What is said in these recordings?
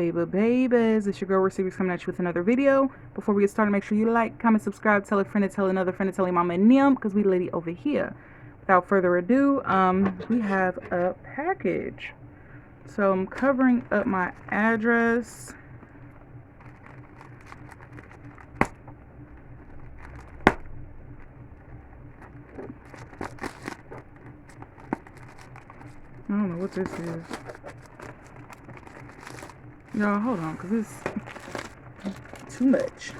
babies, it's your girl Receivers coming at you with another video. Before we get started, make sure you like, comment, subscribe, tell a friend to tell another friend to tell your mama and them, because we lady over here. Without further ado, we have a package. So I'm covering up my address. I don't know what this is. Y'all, hold on, because it's too much.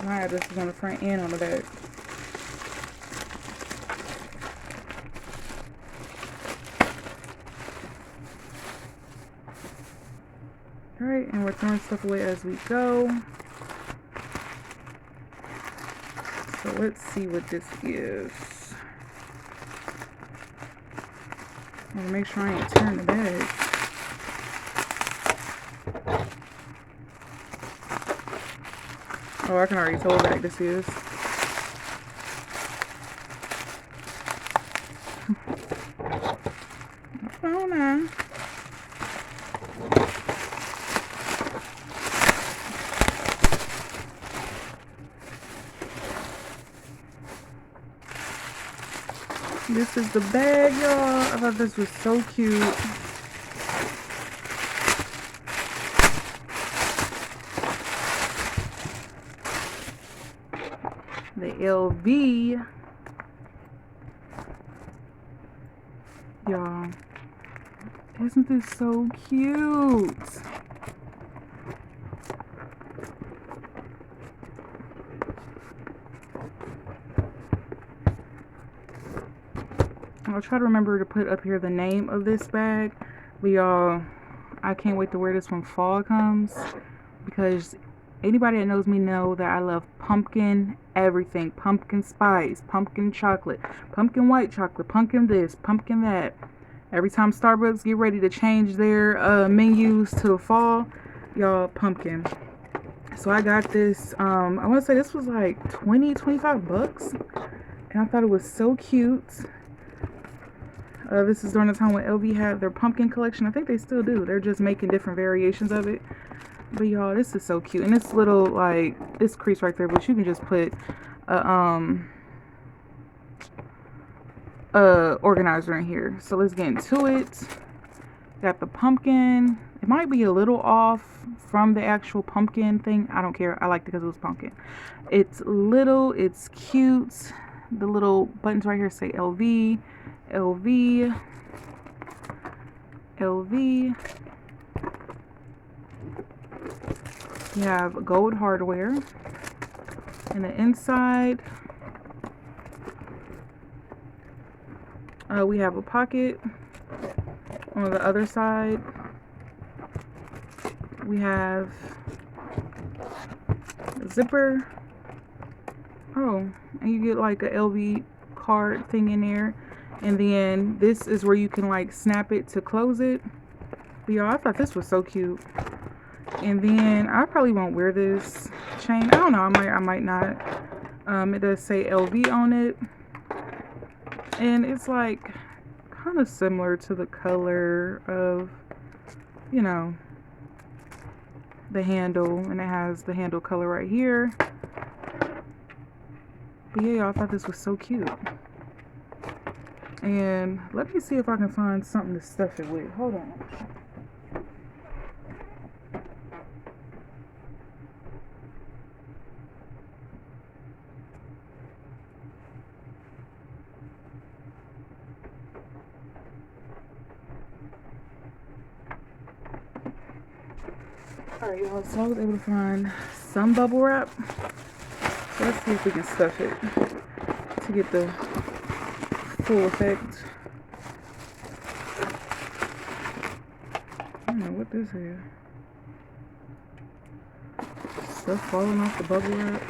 My address is on the front and on the back. Alright, and we're throwing stuff away as we go. So let's see what this is. I want to make sure I ain't tearing the bag. Oh, I can already tell what bag this is. Oh, no. This is the bag, y'all. I thought this was so cute. The LV. Y'all. Isn't this so cute? I'll try to remember to put up here the name of this bag. But y'all, I can't wait to wear this when fall comes, because anybody that knows me know that I love pumpkin everything. Pumpkin spice, pumpkin chocolate, pumpkin white chocolate, pumpkin this, pumpkin that. Every time Starbucks get ready to change their menus to fall, y'all, pumpkin. So I got this, I want to say this was like 25 bucks. And I thought it was so cute. This is during the time when LV had their pumpkin collection. I think they still do. They're just making different variations of it. But y'all, this is so cute. And this little, like, this crease right there, but you can just put a organizer in here. So let's get into it. Got the pumpkin. It might be a little off from the actual pumpkin thing. I don't care. I liked it because it was pumpkin. It's little. It's cute. The little buttons right here say LV. LV, LV. You have gold hardware. And the inside, we have a pocket. On the other side, we have a zipper. Oh, and you get like a LV card thing in there. And then this is where you can like snap it to close it. But y'all, I thought this was so cute. And then I probably won't wear this chain. I don't know, I might not. It does say LV on it. And it's like kind of similar to the color of, you know, the handle. And it has the handle color right here. But yeah, y'all, I thought this was so cute. And let me see if I can find something to stuff it with. Hold on. Alright, y'all, so I was able to find some bubble wrap. So let's see if we can stuff it to get the full effect. I don't know what this is. Stuff falling off the bubble wrap.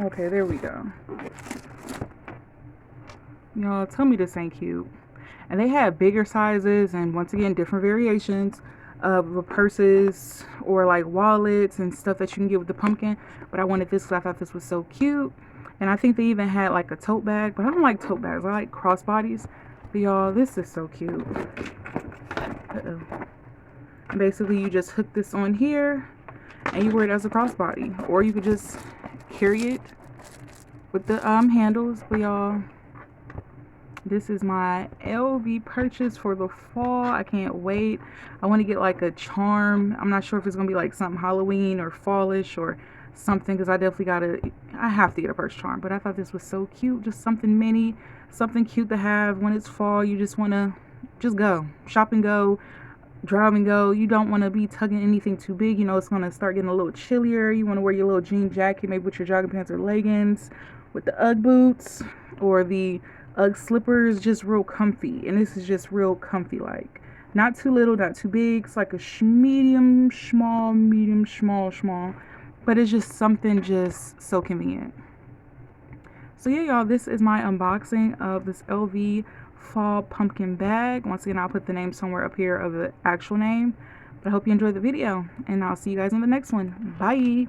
Okay, there we go. Y'all, tell me this ain't cute. And they have bigger sizes and once again different variations of the purses or like wallets and stuff that you can get with the pumpkin. But I wanted this because I thought this was so cute. And I think they even had like a tote bag, but I don't like tote bags. I like crossbodies. But y'all, this is so cute. Uh-oh. Basically, you just hook this on here and you wear it as a crossbody, or you could just carry it with the handles. But y'all, this is my LV purchase for the fall. I can't wait. I want to get like a charm. I'm not sure if it's gonna be like something Halloween or fallish or something, because I have to get a purse charm. But I thought this was so cute, just something mini, something cute to have when it's fall. You just want to just go shop and go, drive and go. You don't want to be tugging anything too big. You know, it's going to start getting a little chillier. You want to wear your little jean jacket, maybe with your jogging pants or leggings, with the Ugg boots or the Ugg slippers, just real comfy. And this is just real comfy, like not too little, not too big. It's like a medium, small, small. But it's just something just so convenient. So yeah, y'all, this is my unboxing of this LV fall pumpkin bag. Once again, I'll put the name somewhere up here of the actual name. But I hope you enjoyed the video, and I'll see you guys in the next one. Bye.